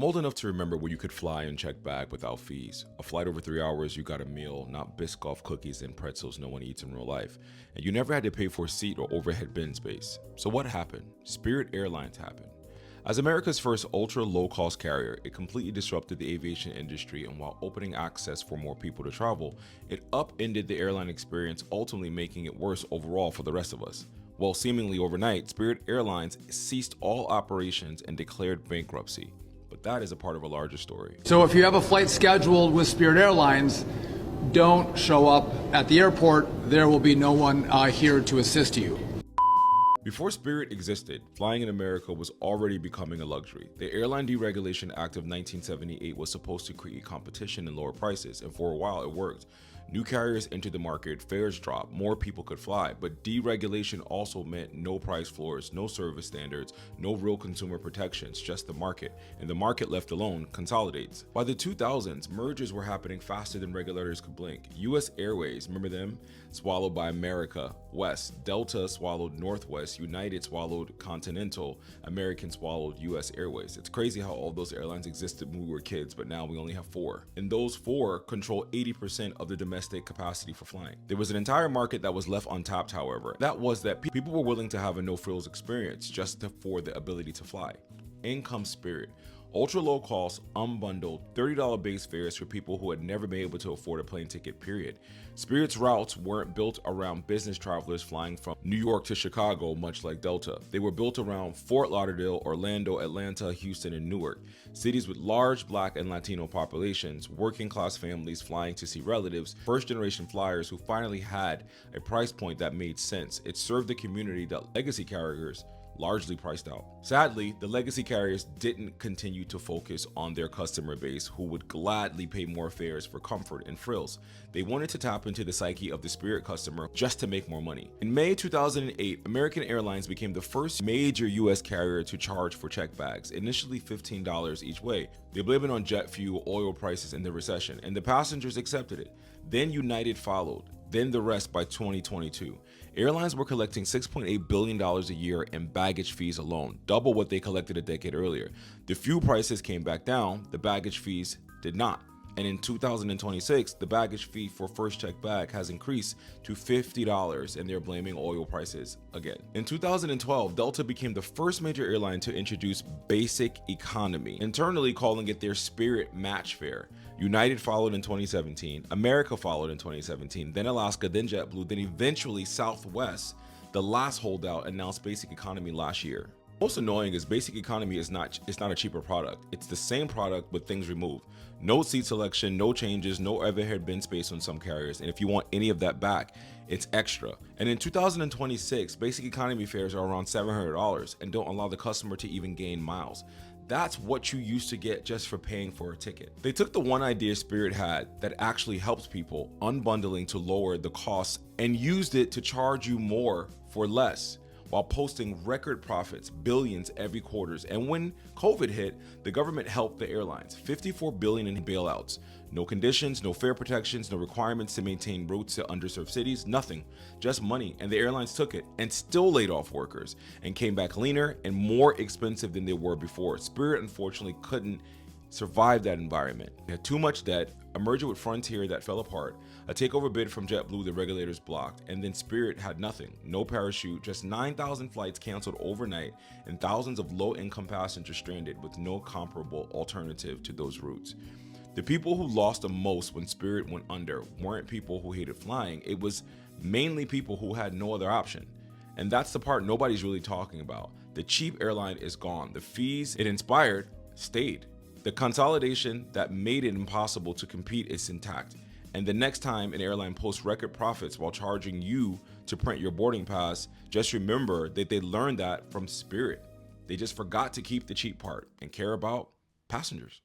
I'm old enough to remember when you could fly and check bag without fees. A flight over 3 hours, you got a meal, not Biscoff cookies and pretzels no one eats in real life. And you never had to pay for a seat or overhead bin space. So what happened? Spirit Airlines happened. As America's first ultra low-cost carrier, it completely disrupted the aviation industry, and while opening access for more people to travel, it upended the airline experience, ultimately making it worse overall for the rest of us. Well, seemingly overnight, Spirit Airlines ceased all operations and declared bankruptcy. But that is a part of a larger story. So if you have a flight scheduled with Spirit Airlines, don't show up at the airport. There will be no one here to assist you. Before Spirit existed, flying in America was already becoming a luxury. The Airline Deregulation Act of 1978 was supposed to create competition and lower prices, and for a while it worked. New carriers entered the market, fares dropped, more people could fly, but deregulation also meant no price floors, no service standards, no real consumer protections, just the market, and the market left alone consolidates. By the 2000s, mergers were happening faster than regulators could blink. US Airways, remember them? Swallowed by America West, Delta swallowed Northwest, United swallowed Continental, American swallowed US Airways. It's crazy how all those airlines existed when we were kids, but now we only have 4. And those 4 control 80% of the domestic capacity for flying. There was an entire market that was left untapped, however. That was that people were willing to have a no-frills experience just for the ability to fly. In comes Spirit. Ultra low cost, unbundled, $30 base fares for people who had never been able to afford a plane ticket, period. Spirit's routes weren't built around business travelers flying from New York to Chicago, much like Delta. They were built around Fort Lauderdale, Orlando, Atlanta, Houston, and Newark. Cities with large Black and Latino populations, working class families flying to see relatives, first generation flyers who finally had a price point that made sense. It served the community that legacy carriers largely priced out. Sadly, the legacy carriers didn't continue to focus on their customer base who would gladly pay more fares for comfort and frills. They wanted to tap into the psyche of the Spirit customer just to make more money. In May 2008, American Airlines became the first major US carrier to charge for check bags, initially $15 each way. They blamed it on jet fuel, oil prices, and the recession, and the passengers accepted it. Then United followed, then the rest by 2022. Airlines were collecting $6.8 billion a year in baggage fees alone, double what they collected a decade earlier. The fuel prices came back down, the baggage fees did not. And in 2026, the baggage fee for first check bag has increased to $50, and they're blaming oil prices again. In 2012, Delta became the first major airline to introduce basic economy, internally calling it their Spirit match fare. United followed in 2017, America followed in 2017, then Alaska, then JetBlue, then eventually Southwest, the last holdout, announced basic economy last year. Most annoying is basic economy is not a cheaper product. It's the same product with things removed. No seat selection, no changes, no overhead bin space on some carriers, and if you want any of that back, it's extra. And in 2026, basic economy fares are around $700 and don't allow the customer to even gain miles. That's what you used to get just for paying for a ticket. They took the one idea Spirit had that actually helps people, unbundling to lower the costs, and used it to charge you more for less, while posting record profits, billions every quarters. And when COVID hit, the government helped the airlines, $54 billion in bailouts. No conditions, no fare protections, no requirements to maintain routes to underserved cities, nothing, just money. And the airlines took it and still laid off workers and came back leaner and more expensive than they were before. Spirit unfortunately couldn't survive that environment. They had too much debt, a merger with Frontier that fell apart, a takeover bid from JetBlue the regulators blocked, and then Spirit had nothing, no parachute, just 9,000 flights canceled overnight, and thousands of low-income passengers stranded with no comparable alternative to those routes. The people who lost the most when Spirit went under weren't people who hated flying, it was mainly people who had no other option. And that's the part nobody's really talking about. The cheap airline is gone. The fees it inspired stayed. The consolidation that made it impossible to compete is intact. And the next time an airline posts record profits while charging you to print your boarding pass, just remember that they learned that from Spirit. They just forgot to keep the cheap part and care about passengers.